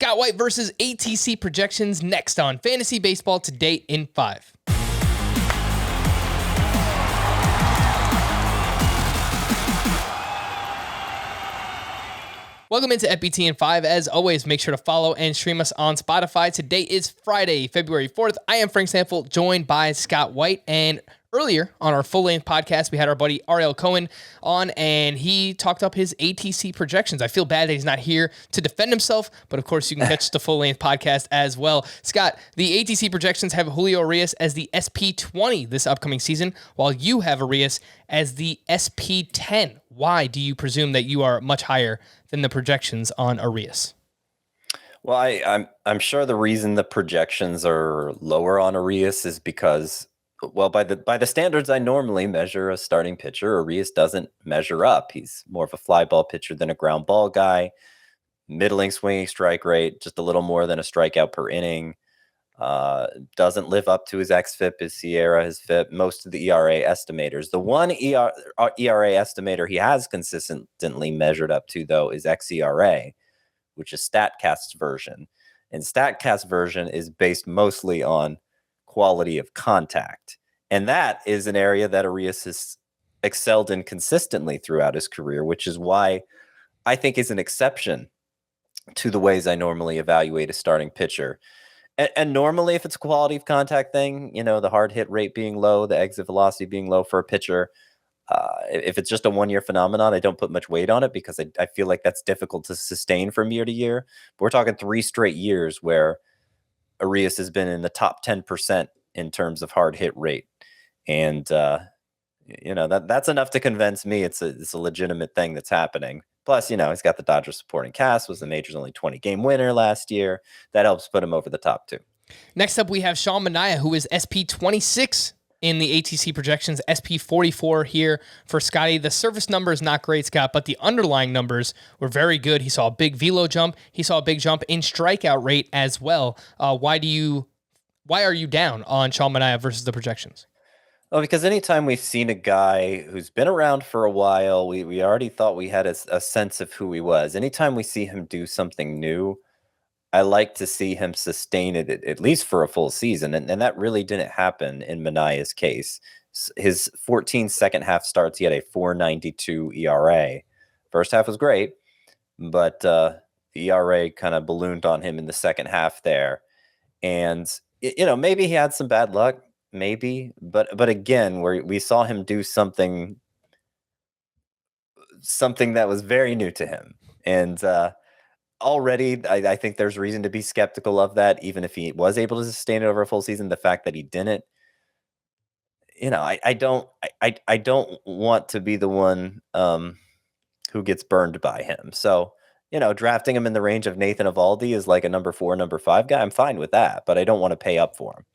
Scott White versus ATC projections next on Fantasy Baseball Today in 5. Welcome into FBT in 5. As always, make sure to follow and stream us on Spotify. Today is Friday, February 4th. I am Frank Sample, joined by Scott White. And earlier on our full-length podcast, we had our buddy Ariel Cohen on, and he talked up his ATC projections. I feel bad that he's not here to defend himself, but of course you can catch the full-length podcast as well. Scott, the ATC projections have Julio Urias as the SP20 this upcoming season, while you have Urias as the SP10. Why do you presume that you are much higher than the projections on Urias? Well, I'm sure the reason the projections are lower on Urias is because, well, by the standards I normally measure a starting pitcher, Urias doesn't measure up. He's more of a fly ball pitcher than a ground ball guy. Middling swinging strike rate, just a little more than a strikeout per inning. Doesn't live up to his xFIP, his SIERA, his FIP, most of the ERA estimators. The one ERA estimator he has consistently measured up to, though, is xERA, which is StatCast's version. And StatCast's version is based mostly on quality of contact. And that is an area that Urias has excelled in consistently throughout his career, which is why I think is an exception to the ways I normally evaluate a starting pitcher. And normally, if it's a quality of contact thing, the hard hit rate being low, the exit velocity being low for a pitcher, if it's just a one-year phenomenon, I don't put much weight on it because I feel like that's difficult to sustain from year to year. But we're talking 3 straight years where Urias has been in the top 10% in terms of hard hit rate. And, that's enough to convince me it's a legitimate thing that's happening. Plus, he's got the Dodgers supporting cast, was the major's only 20-game winner last year. That helps put him over the top, too. Next up, we have Sean Manaea, who is SP26 in the ATC projections, SP44 here for Scotty. The surface number is not great, Scott, but the underlying numbers were very good. He saw a big velo jump. He saw a big jump in strikeout rate as well. Why are you down on Sean Manaea versus the projections? Well, because anytime we've seen a guy who's been around for a while, we already thought we had a sense of who he was. Anytime we see him do something new, I like to see him sustain it at least for a full season. And that really didn't happen in Manaea's case. His 14 second half starts, he had a 4.92 ERA. First half was great, but the ERA kind of ballooned on him in the second half there. And, maybe he had some bad luck. Maybe, but again, where we saw him do something that was very new to him, and already I think there's reason to be skeptical of that. Even if he was able to sustain it over a full season, the fact that he didn't, I don't want to be the one who gets burned by him. So drafting him in the range of Nathan Eovaldi is like a number 4, number 5 guy. I'm fine with that, but I don't want to pay up for him.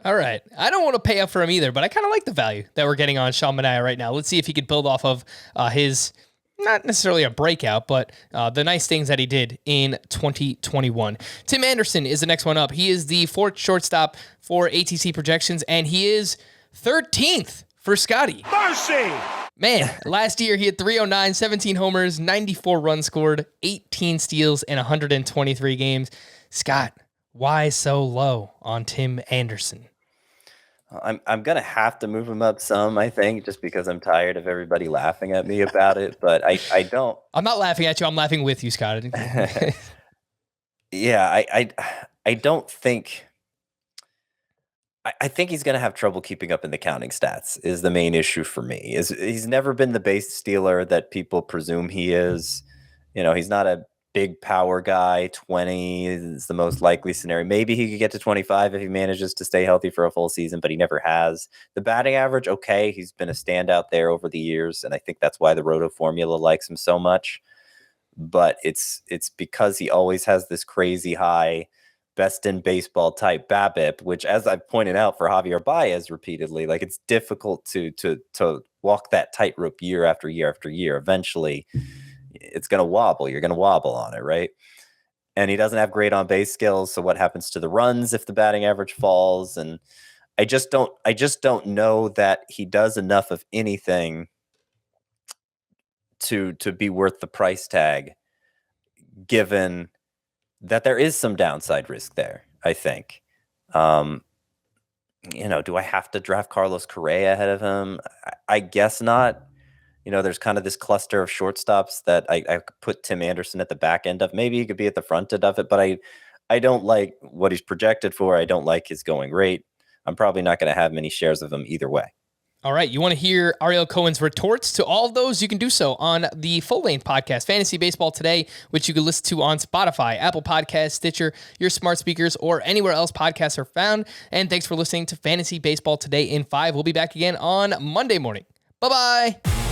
All right. I don't want to pay up for him either, but I kind of like the value that we're getting on Sean Manaea right now. Let's see if he could build off of his, not necessarily a breakout, but the nice things that he did in 2021. Tim Anderson is the next one up. He is the 4th shortstop for ATC projections, and he is 13th for Scotty. Mercy! Man, last year he had 309, 17 homers, 94 runs scored, 18 steals in 123 games. Scott, why so low on Tim Anderson? I'm going to have to move him up some, I think, just because I'm tired of everybody laughing at me about it, but I don't. I'm not laughing at you. I'm laughing with you, Scott. Yeah, I don't think. I think he's going to have trouble keeping up in the counting stats is the main issue for me. He's never been the base stealer that people presume he is. He's not a big power guy. 20 is the most likely scenario. Maybe he could get to 25 if he manages to stay healthy for a full season, but he never has. The batting average, okay, he's been a standout there over the years, and I think that's why the Roto formula likes him so much. But it's because he always has this crazy high best in baseball type BABIP, which, as I've pointed out for Javier Baez repeatedly, like it's difficult to walk that tightrope year after year after year. Eventually, it's going to wobble. You're going to wobble on it, right? And he doesn't have great on base skills. So what happens to the runs if the batting average falls? And I just don't know that he does enough of anything to be worth the price tag, given that there is some downside risk there, I think. Do I have to draft Carlos Correa ahead of him? I guess not. There's kind of this cluster of shortstops that I could put Tim Anderson at the back end of. Maybe he could be at the front end of it, but I don't like what he's projected for. I don't like his going rate. I'm probably not going to have many shares of him either way. All right, you want to hear Ariel Cohen's retorts to all of those? You can do so on the full-length podcast, Fantasy Baseball Today, which you can listen to on Spotify, Apple Podcasts, Stitcher, your smart speakers, or anywhere else podcasts are found. And thanks for listening to Fantasy Baseball Today in 5. We'll be back again on Monday morning. Bye-bye.